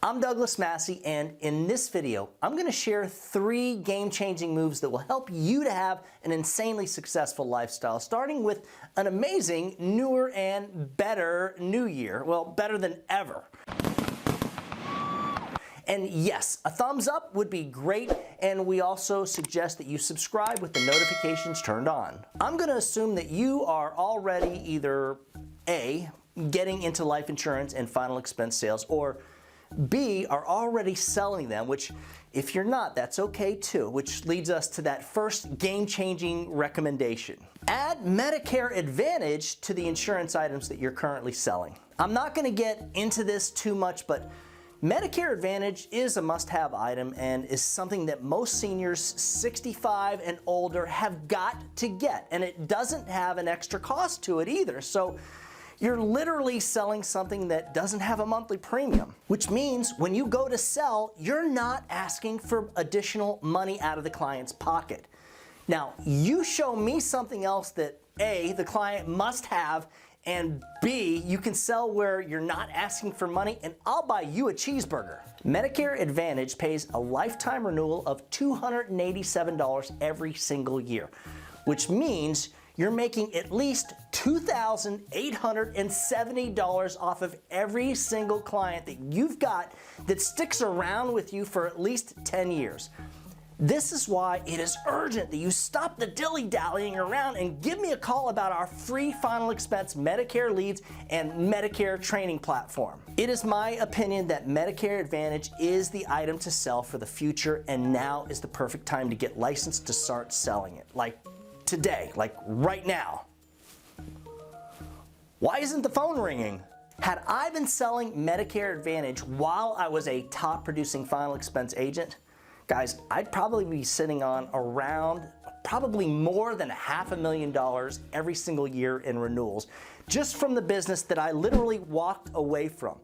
I'm Douglas Massi, and in this video, I'm going to share 3 game-changing moves that will help you to have an insanely successful lifestyle, starting with an amazing, newer, and better new year. Well, better than ever. And yes, a thumbs up would be great, and we also suggest that you subscribe with the notifications turned on. I'm going to assume that you are already either A, getting into life insurance and final expense sales, or B, are already selling them, which if you're not, that's okay too, which leads us to that first game-changing recommendation. Add Medicare Advantage to the insurance items that you're currently selling. I'm not going to get into this too much, but Medicare Advantage is a must-have item and is something that most seniors 65 and older have got to get, and it doesn't have an extra cost to it either. So you're literally selling something that doesn't have a monthly premium, which means when you go to sell, you're not asking for additional money out of the client's pocket. Now, you show me something else that A, the client must have, and B, you can sell where you're not asking for money, and I'll buy you a cheeseburger. Medicare Advantage pays a lifetime renewal of $287 every single year, which means you're making at least $2,870 off of every single client that you've got that sticks around with you for at least 10 years. This is why it is urgent that you stop the dilly-dallying around and give me a call about our free final expense Medicare leads and Medicare training platform. It is my opinion that Medicare Advantage is the item to sell for the future, and now is the perfect time to get licensed to start selling it. Like today, like right now. Why isn't the phone ringing? Had I been selling Medicare Advantage while I was a top producing final expense agent, guys, I'd probably be sitting on around probably more than $500,000 every single year in renewals, just from the business that I literally walked away from.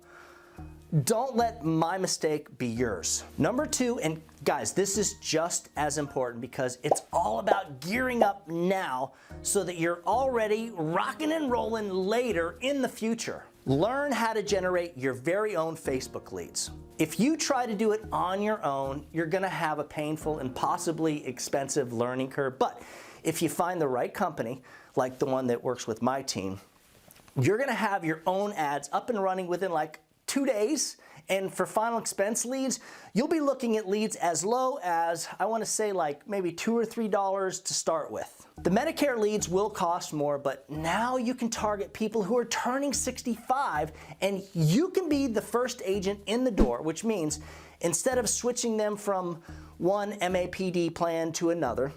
Don't let my mistake be yours. Number 2, and guys, this is just as important because it's all about gearing up now so that you're already rocking and rolling later in the future. Learn how to generate your very own Facebook leads. If you try to do it on your own, you're gonna have a painful and possibly expensive learning curve. But if you find the right company, like the one that works with my team, you're gonna have your own ads up and running within like 2 days, and for final expense leads, you'll be looking at leads as low as, I want to say, like maybe $2 or $3 to start with. The Medicare leads will cost more, but now you can target people who are turning 65, and you can be the first agent in the door, which means instead of switching them from one MAPD plan to another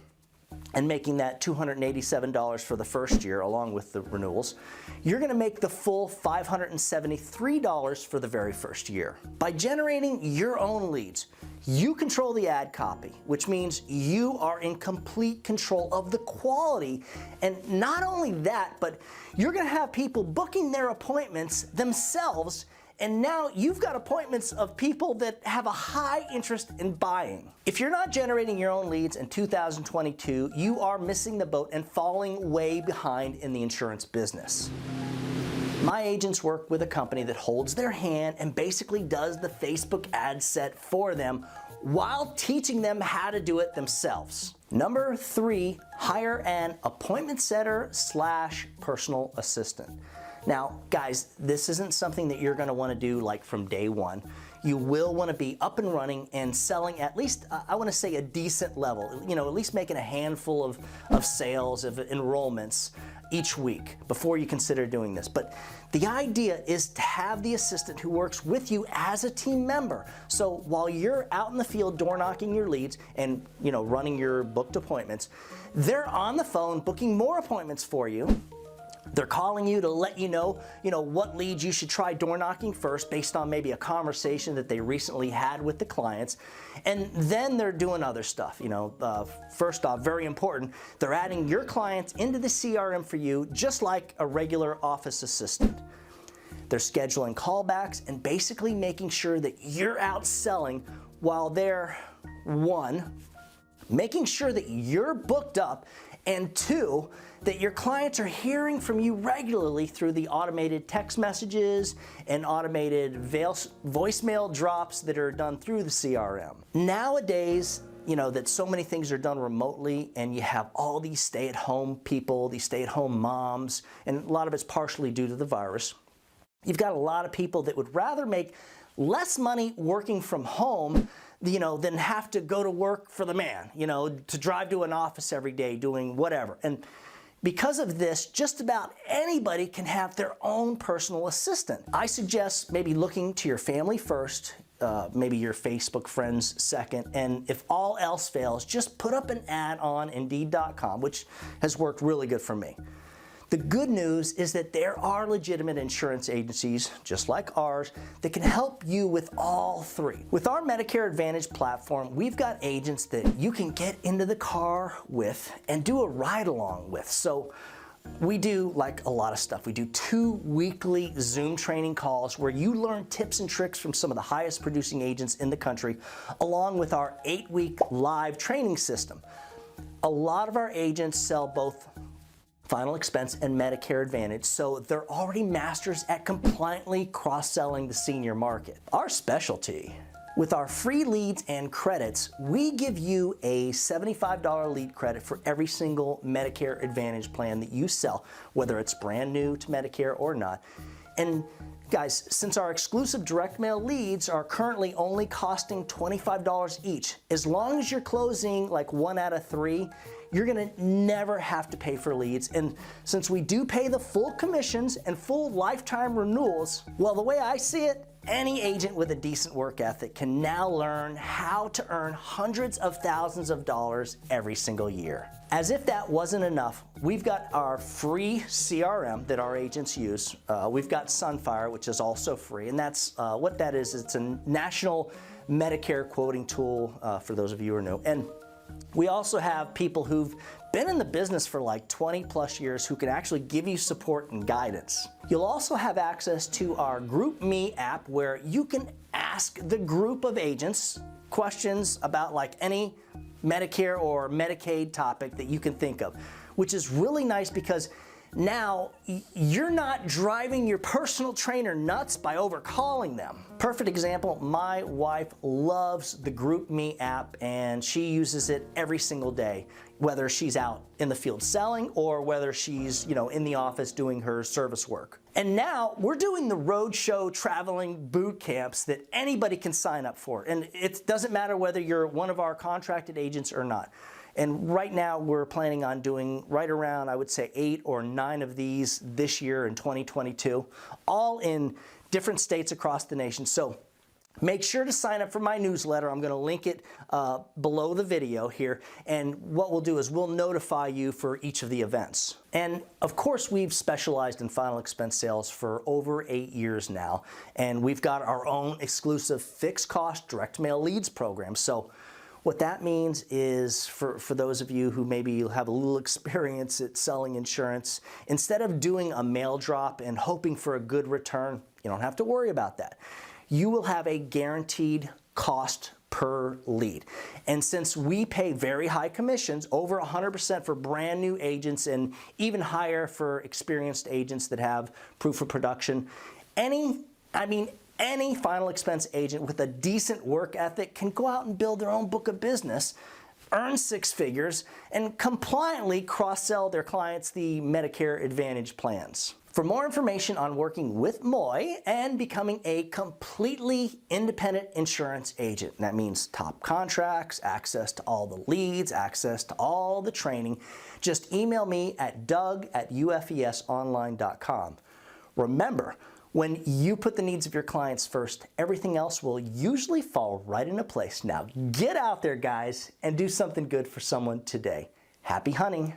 and making that $287 for the first year along with the renewals, you're going to make the full $573 for the very first year. By generating your own leads, you control the ad copy, which means you are in complete control of the quality. And not only that, but you're going to have people booking their appointments themselves, and now you've got appointments of people that have a high interest in buying. If you're not generating your own leads in 2022, you are missing the boat and falling way behind in the insurance business. My agents work with a company that holds their hand and basically does the Facebook ad set for them while teaching them how to do it themselves. Number 3, hire an appointment setter / personal assistant. Now, guys, this isn't something that you're going to want to do like from day one. You will want to be up and running and selling at least, I want to say, a decent level. You know, at least making a handful of sales, of enrollments each week before you consider doing this. But the idea is to have the assistant who works with you as a team member. So while you're out in the field door knocking your leads and, you know, running your booked appointments, they're on the phone booking more appointments for you. They're calling you to let you know what leads you should try door knocking first based on maybe a conversation that they recently had with the clients. And then they're doing other stuff. First off, very important, they're adding your clients into the CRM for you just like a regular office assistant. They're scheduling callbacks and basically making sure that you're out selling while they're, 1, making sure that you're booked up, And two, that your clients are hearing from you regularly through the automated text messages and automated voicemail drops that are done through the CRM. Nowadays, you know, that so many things are done remotely and you have all these stay-at-home people, these stay-at-home moms, and a lot of it's partially due to the virus. You've got a lot of people that would rather make less money working from home, you know, than have to go to work for the man, you know, to drive to an office every day doing whatever. And because of this, just about anybody can have their own personal assistant. I suggest maybe looking to your family first, maybe your Facebook friends second, and if all else fails, just put up an ad on Indeed.com, which has worked really good for me. The good news is that there are legitimate insurance agencies, just like ours, that can help you with all three. With our Medicare Advantage platform, we've got agents that you can get into the car with and do a ride along with. So we do like a lot of stuff. We do 2 weekly Zoom training calls where you learn tips and tricks from some of the highest producing agents in the country, along with our 8-week live training system. A lot of our agents sell both final expense and Medicare Advantage, so they're already masters at compliantly cross-selling the senior market. Our specialty. With our free leads and credits, we give you a $75 lead credit for every single Medicare Advantage plan that you sell, whether it's brand new to Medicare or not. And guys, since our exclusive direct mail leads are currently only costing $25 each, as long as you're closing like 1 out of 3, you're gonna never have to pay for leads. And since we do pay the full commissions and full lifetime renewals, well, the way I see it, any agent with a decent work ethic can now learn how to earn hundreds of thousands of dollars every single year. As if that wasn't enough, we've got our free CRM that our agents use. We've got Sunfire, which is also free, and that's what that is. It's a national Medicare quoting tool for those of you who are new. And we also have people who've been in the business for like 20 plus years who can actually give you support and guidance. You'll also have access to our Group Me app where you can ask the group of agents questions about like any Medicare or Medicaid topic that you can think of, which is really nice because now you're not driving your personal trainer nuts by overcalling them. Perfect example, my wife loves the Group Me app and she uses it every single day, whether she's out in the field selling or whether she's, you know, in the office doing her service work. And now we're doing the roadshow traveling boot camps that anybody can sign up for. And it doesn't matter whether you're one of our contracted agents or not. And right now we're planning on doing right around, I would say 8 or 9 of these this year in 2022, all in different states across the nation. So make sure to sign up for my newsletter. I'm going to link it below the video here. And what we'll do is we'll notify you for each of the events. And of course, we've specialized in final expense sales for over 8 years now. And we've got our own exclusive fixed cost direct mail leads program. So what that means is for those of you who maybe have a little experience at selling insurance, instead of doing a mail drop and hoping for a good return, you don't have to worry about that. You will have a guaranteed cost per lead. And since we pay very high commissions, over 100% for brand new agents and even higher for experienced agents that have proof of production, any final expense agent with a decent work ethic can go out and build their own book of business, earn 6 figures, and compliantly cross-sell their clients the Medicare Advantage plans. For more information on working with Moy and becoming a completely independent insurance agent, that means top contracts, access to all the leads, access to all the training, just email me at doug@ufesonline.com. Remember, when you put the needs of your clients first, everything else will usually fall right into place. Now get out there, guys, and do something good for someone today. Happy hunting.